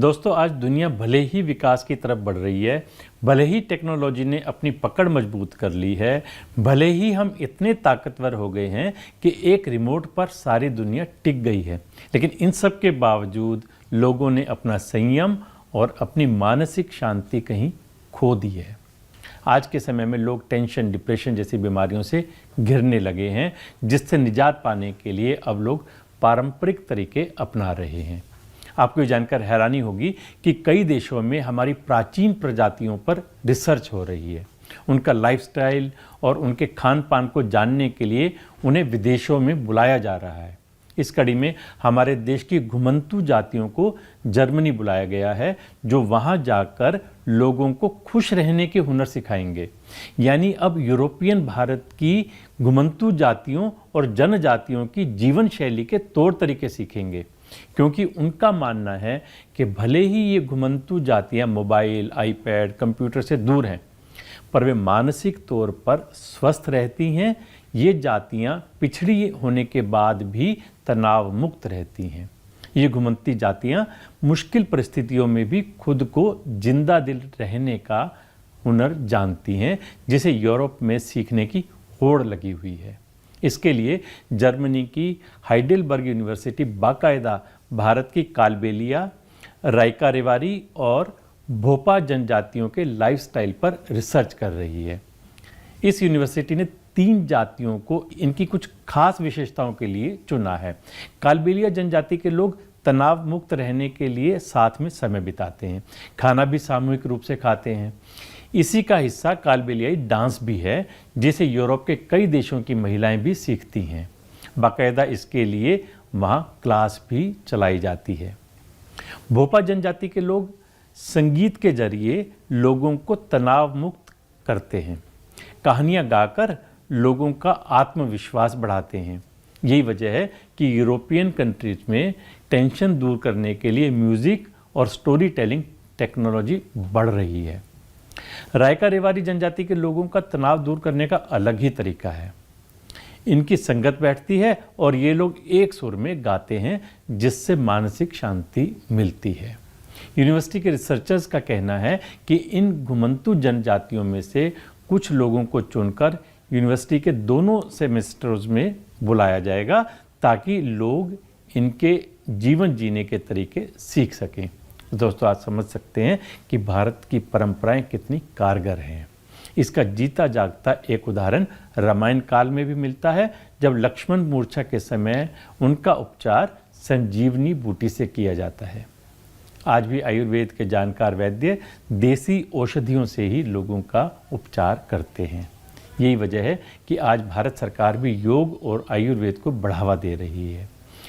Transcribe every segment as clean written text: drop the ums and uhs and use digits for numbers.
दोस्तों, आज दुनिया भले ही विकास की तरफ बढ़ रही है, भले ही टेक्नोलॉजी ने अपनी पकड़ मजबूत कर ली है, भले ही हम इतने ताकतवर हो गए हैं कि एक रिमोट पर सारी दुनिया टिक गई है, लेकिन इन सब के बावजूद लोगों ने अपना संयम और अपनी मानसिक शांति कहीं खो दी है। आज के समय में लोग टेंशन, डिप्रेशन जैसी बीमारियों से घिरने लगे हैं, जिससे निजात पाने के लिए अब लोग पारंपरिक तरीके अपना रहे हैं। आपको ये जानकर हैरानी होगी कि कई देशों में हमारी प्राचीन प्रजातियों पर रिसर्च हो रही है। उनका लाइफस्टाइल और उनके खान पान को जानने के लिए उन्हें विदेशों में बुलाया जा रहा है। इस कड़ी में हमारे देश की घुमंतू जातियों को जर्मनी बुलाया गया है, जो वहाँ जाकर लोगों को खुश रहने के हुनर सिखाएंगे। यानी अब यूरोपियन भारत की घुमंतू जातियों और जनजातियों की जीवन शैली के तौर तरीके सीखेंगे, क्योंकि उनका मानना है कि भले ही ये घुमंतू जातियाँ मोबाइल, आईपैड, कंप्यूटर से दूर हैं, पर वे मानसिक तौर पर स्वस्थ रहती हैं। ये जातियाँ पिछड़ी होने के बाद भी तनाव मुक्त रहती हैं। ये घुमंती जातियाँ मुश्किल परिस्थितियों में भी खुद को जिंदा दिल रहने का हुनर जानती हैं, जिसे यूरोप में सीखने की होड़ लगी हुई है। इसके लिए जर्मनी की हाइडेलबर्ग यूनिवर्सिटी बाकायदा भारत की कालबेलिया, रायका-रेवारी और भोपा जनजातियों के लाइफस्टाइल पर रिसर्च कर रही है। इस यूनिवर्सिटी ने 3 जातियों को इनकी कुछ खास विशेषताओं के लिए चुना है। कालबेलिया जनजाति के लोग तनाव मुक्त रहने के लिए साथ में समय बिताते हैं, खाना भी सामूहिक रूप से खाते हैं। इसी का हिस्सा कालबेलियाई डांस भी है, जिसे यूरोप के कई देशों की महिलाएं भी सीखती हैं। बाकायदा इसके लिए वहाँ क्लास भी चलाई जाती है। भोपा जनजाति के लोग संगीत के जरिए लोगों को तनाव मुक्त करते हैं, कहानियाँ गाकर लोगों का आत्मविश्वास बढ़ाते हैं। यही वजह है कि यूरोपियन कंट्रीज में टेंशन दूर करने के लिए म्यूज़िक और स्टोरी टेलिंग टेक्नोलॉजी बढ़ रही है। रायका-रेवारी जनजाति के लोगों का तनाव दूर करने का अलग ही तरीका है। इनकी संगत बैठती है और ये लोग एक सुर में गाते हैं, जिससे मानसिक शांति मिलती है। यूनिवर्सिटी के रिसर्चर्स का कहना है कि इन घुमंतू जनजातियों में से कुछ लोगों को चुनकर यूनिवर्सिटी के दोनों सेमेस्टर्स में बुलाया जाएगा, ताकि लोग इनके जीवन जीने के तरीके सीख सकें। दोस्तों, आज समझ सकते हैं कि भारत की परंपराएं कितनी कारगर हैं। इसका जीता जागता एक उदाहरण रामायण काल में भी मिलता है, जब लक्ष्मण मूर्छा के समय उनका उपचार संजीवनी बूटी से किया जाता है। आज भी आयुर्वेद के जानकार वैद्य देसी औषधियों से ही लोगों का उपचार करते हैं। यही वजह है कि आज भारत सरकार भी योग और आयुर्वेद को बढ़ावा दे रही है।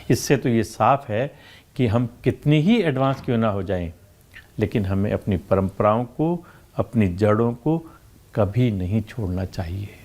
इससे तो ये साफ है कि हम कितनी ही एडवांस क्यों ना हो जाएं, लेकिन हमें अपनी परंपराओं को, अपनी जड़ों को कभी नहीं छोड़ना चाहिए।